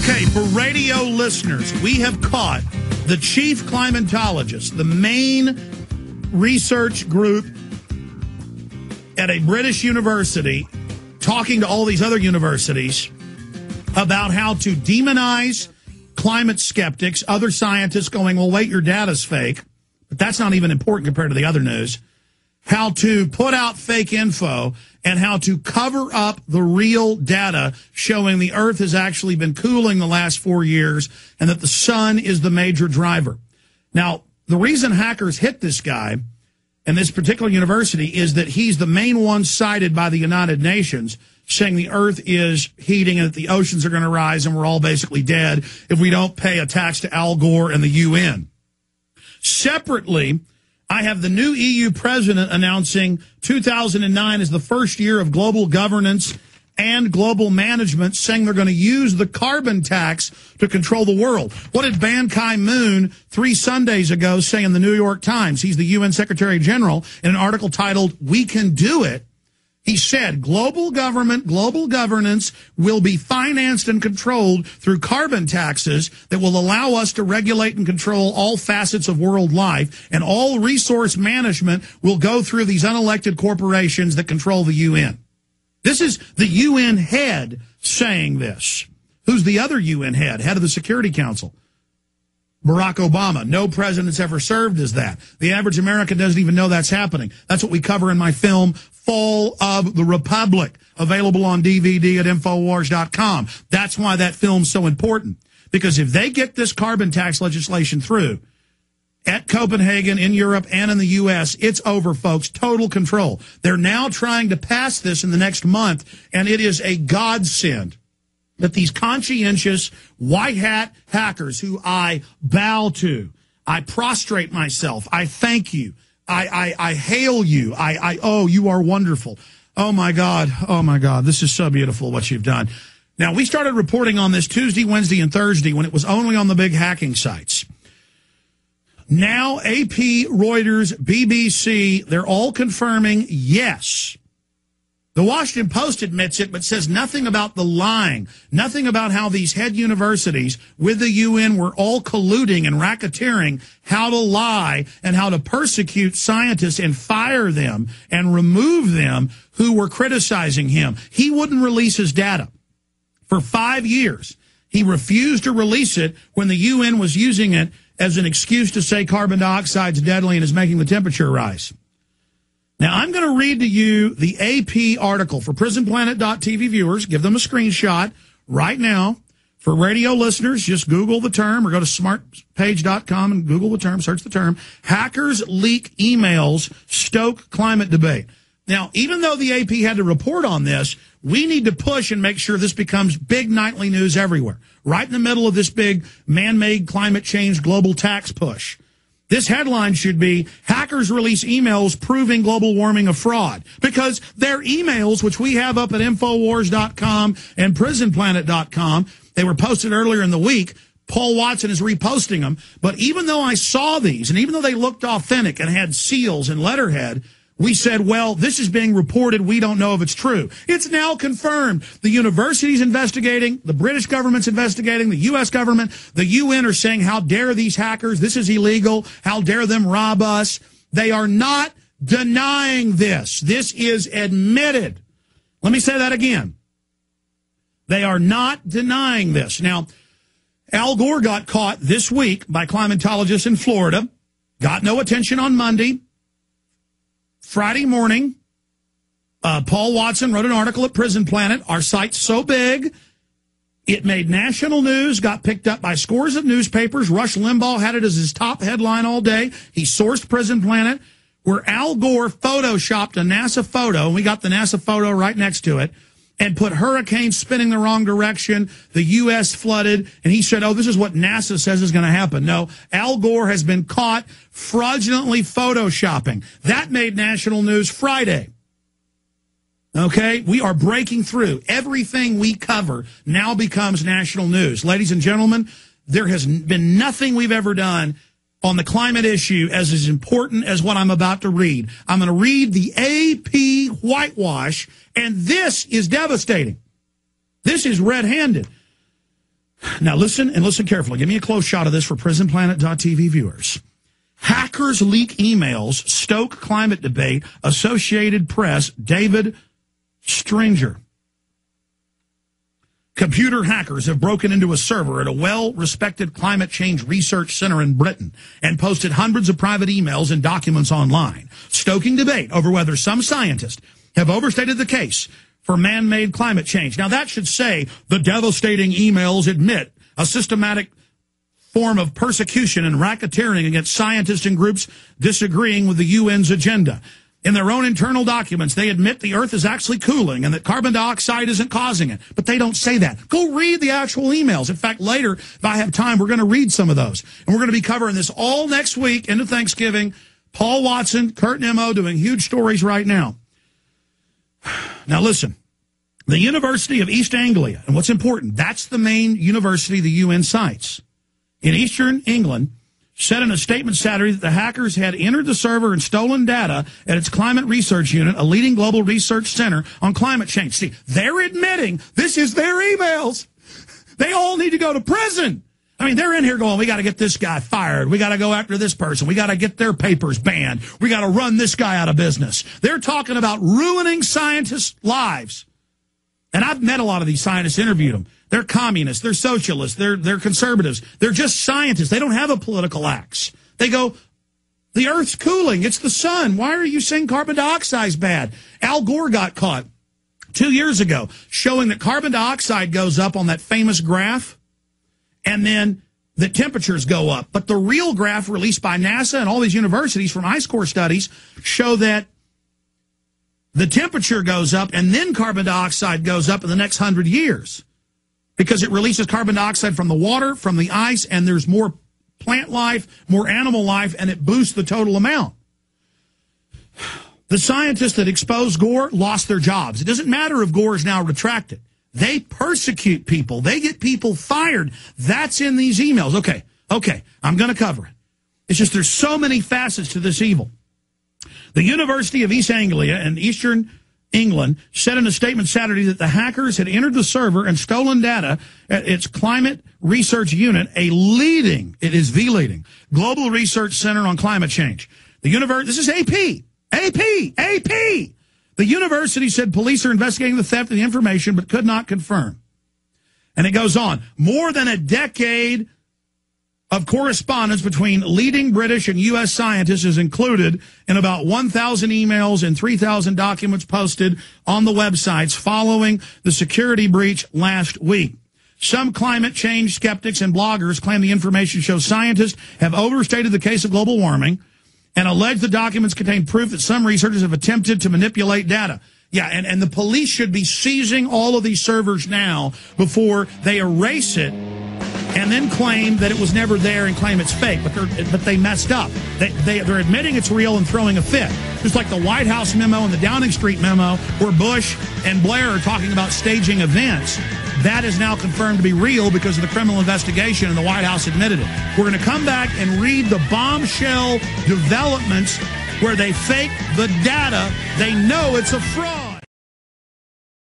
Okay, for radio listeners, we have caught the chief climatologist, the main research group at a British university, talking to all these other universities about how to demonize climate skeptics, other scientists going, well, wait, your data's fake. But that's not even important compared to the other news. How to put out fake info and how to cover up the real data showing the Earth has actually been cooling the last 4 years and that the sun is the major driver. Now, the reason hackers hit this guy and this particular university is that he's the main one cited by the United Nations saying the Earth is heating and that the oceans are going to rise and we're all basically dead if we don't pay a tax to Al Gore and the UN. Separately, I have the new EU president announcing 2009 is the first year of global governance and global management, saying they're going to use the carbon tax to control the world. What did Ban Ki-moon 3 Sundays ago say in the New York Times? He's the UN Secretary General in an article titled, "We Can Do It." He said global government, global governance will be financed and controlled through carbon taxes that will allow us to regulate and control all facets of world life, and all resource management will go through these unelected corporations that control the UN. This is the UN head saying this. Who's the other UN head of the Security Council? Barack Obama. No president's ever served as that. The average American doesn't even know that's happening. That's what we cover in my film, Fall of the Republic, available on DVD at Infowars.com. That's why that film's so important. Because if they get this carbon tax legislation through at Copenhagen, in Europe, and in the U.S., it's over, folks. Total control. They're now trying to pass this in the next month, and it is a godsend that these conscientious white hat hackers who I bow to, I prostrate myself, I thank you, I hail you, oh, you are wonderful. Oh my God, this is so beautiful what you've done. Now, we started reporting on this Tuesday, Wednesday, and Thursday when it was only on the big hacking sites. Now, AP, Reuters, BBC, they're all confirming, yes. The Washington Post admits it, but says nothing about the lying, nothing about how these head universities with the UN were all colluding and racketeering how to lie and how to persecute scientists and fire them and remove them who were criticizing him. He wouldn't release his data. For 5 years, he refused to release it when the UN was using it as an excuse to say carbon dioxide is deadly and is making the temperature rise. Now, I'm going to read to you the AP article for prisonplanet.tv viewers. Give them a screenshot right now. For radio listeners, just Google the term or go to smartpage.com and Google the term, search the term. Hackers leak emails, stoke climate debate. Now, even though the AP had to report on this, we need to push and make sure this becomes big nightly news everywhere. Right in the middle of this big man-made climate change global tax push. This headline should be, hackers release emails proving global warming a fraud. Because their emails, which we have up at Infowars.com and PrisonPlanet.com, they were posted earlier in the week. Paul Watson is reposting them. But even though I saw these, and even though they looked authentic and had seals and letterhead, we said, well, this is being reported. We don't know if it's true. It's now confirmed. The university's investigating. The British government's investigating. The U.S. government. The UN are saying, how dare these hackers? This is illegal. How dare them rob us? They are not denying this. This is admitted. Let me say that again. They are not denying this. Now, Al Gore got caught this week by climatologists in Florida. Got no attention on Monday. Friday morning, Paul Watson wrote an article at Prison Planet. Our site's so big, it made national news, got picked up by scores of newspapers. Rush Limbaugh had it as his top headline all day. He sourced Prison Planet, where Al Gore photoshopped a NASA photo, and we got the NASA photo right next to it, and put hurricanes spinning the wrong direction, the U.S. flooded, and he said, oh, this is what NASA says is going to happen. No, Al Gore has been caught fraudulently photoshopping. That made national news Friday. Okay, we are breaking through. Everything we cover now becomes national news. Ladies and gentlemen, there has been nothing we've ever done on the climate issue as important as what I'm about to read. I'm going to read the AP whitewash, and this is devastating. This is red-handed. Now listen, and listen carefully. Give me a close shot of this for PrisonPlanet.tv viewers. Hackers leak emails, stoke climate debate, Associated Press, David Stringer. Computer hackers have broken into a server at a well-respected climate change research center in Britain and posted hundreds of private emails and documents online, stoking debate over whether some scientists have overstated the case for man-made climate change. Now, that should say the devastating emails admit a systematic form of persecution and racketeering against scientists and groups disagreeing with the UN's agenda. In their own internal documents, they admit the Earth is actually cooling and that carbon dioxide isn't causing it. But they don't say that. Go read the actual emails. In fact, later, if I have time, we're going to read some of those. And we're going to be covering this all next week into Thanksgiving. Paul Watson, Kurt Nimmo doing huge stories right now. Now, listen. The University of East Anglia, and what's important, that's the main university the UN cites, in eastern England, said in a statement Saturday that the hackers had entered the server and stolen data at its climate research unit, a leading global research center on climate change. See, they're admitting this is their emails. They all need to go to prison. I mean, they're in here going, we got to get this guy fired. We got to go after this person. We got to get their papers banned. We got to run this guy out of business. They're talking about ruining scientists' lives. And I've met a lot of these scientists, interviewed them. They're communists, they're socialists, they're conservatives. They're just scientists. They don't have a political axe. They go, the Earth's cooling. It's the sun. Why are you saying carbon dioxide's bad? Al Gore got caught 2 years ago showing that carbon dioxide goes up on that famous graph, and then the temperatures go up. But the real graph released by NASA and all these universities from ice core studies show that the temperature goes up, and then carbon dioxide goes up in the next 100 years because it releases carbon dioxide from the water, from the ice, and there's more plant life, more animal life, and it boosts the total amount. The scientists that exposed Gore lost their jobs. It doesn't matter if Gore is now retracted. They persecute people. They get people fired. That's in these emails. Okay, I'm going to cover it. It's just there's so many facets to this evil. The University of East Anglia in eastern England said in a statement Saturday that the hackers had entered the server and stolen data at its climate research unit, it is the leading global research center on climate change. This is AP. The university said police are investigating the theft of the information but could not confirm. And it goes on. More than a decade of correspondence between leading British and U.S. scientists is included in about 1,000 emails and 3,000 documents posted on the websites following the security breach last week. Some climate change skeptics and bloggers claim the information shows scientists have overstated the case of global warming and allege the documents contain proof that some researchers have attempted to manipulate data. Yeah, and the police should be seizing all of these servers now before they erase it and then claim that it was never there and claim it's fake, but they messed up. They're admitting it's real and throwing a fit. Just like the White House memo and the Downing Street memo where Bush and Blair are talking about staging events. That is now confirmed to be real because of the criminal investigation, and the White House admitted it. We're going to come back and read the bombshell developments where they fake the data. They know it's a fraud.